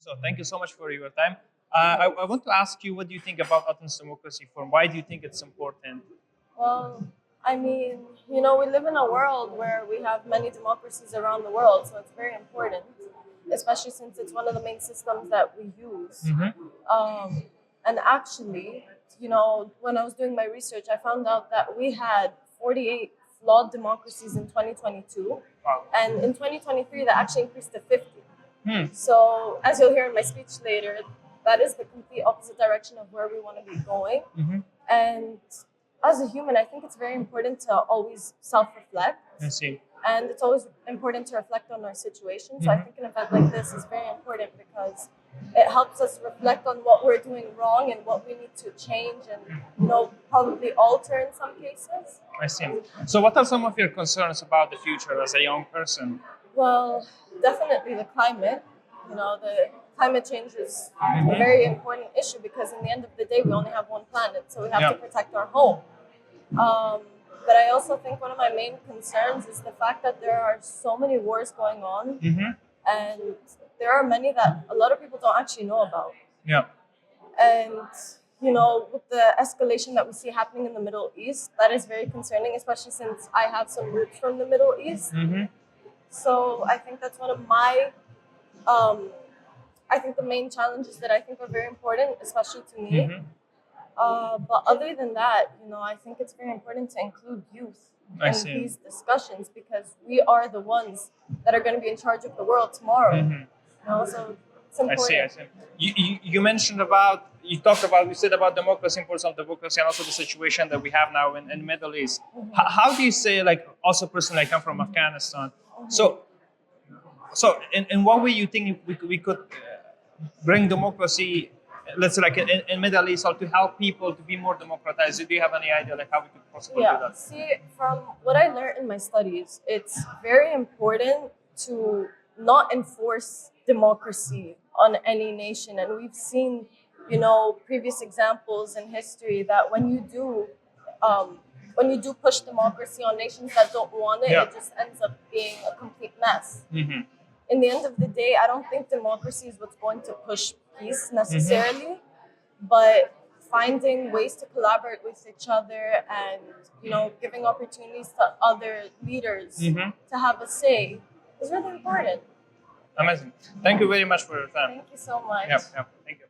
So thank you so much for your time. I want to ask you, what do you think about autonomous democracy form? Why do you think it's important? Well, I mean, we live in a world where we have many democracies around the world, so it's very important, especially since it's one of the main systems that we use. Um, and actually, when I was doing my research, I found out that we had 48 flawed democracies in 2022, Wow. and in 2023, that actually increased to 50. Hmm. So, as you'll hear in my speech later, that is the complete opposite direction of where we want to be going. And as a human, I think it's very important to always self-reflect. I see. And it's always important to reflect on our situation. So I think an event like this is very important because it helps us reflect on what we're doing wrong and what we need to change and, probably alter in some cases. I see. So what are some of your concerns about the future as a young person? Well, definitely the climate. The climate change is a very important issue because in the end of the day, we only have one planet, so we have to protect our home. But I also think one of my main concerns is the fact that there are so many wars going on, and there are many that a lot of people don't actually know about. Yeah. And with the escalation that we see happening in the Middle East, that is very concerning, especially since I have some roots from the Middle East. So I think that's one of my, I think the main challenges that I think are very important, especially to me. But other than that, I think it's very important to include youth in these discussions because we are the ones that are going to be in charge of the world tomorrow. So it's important. I see. You mentioned you said about democracy, importance of democracy, and also the situation that we have now in the Middle East. How do you say, like, also personally, I come from Afghanistan. So in what way you think we could bring democracy, let's say, like in Middle East, or to help people to be more democratized? Do you have any idea, like, how we could possibly do that? See, from what I learned in my studies, it's very important to not enforce democracy on any nation. And we've seen, previous examples in history that when you do push democracy on nations that don't want it, it just ends up being a complete mess. In the end of the day, I don't think democracy is what's going to push peace necessarily, but finding ways to collaborate with each other and, giving opportunities to other leaders to have a say is really important. Amazing. Thank you very much for your time. Thank you so much. Yeah. Thank you.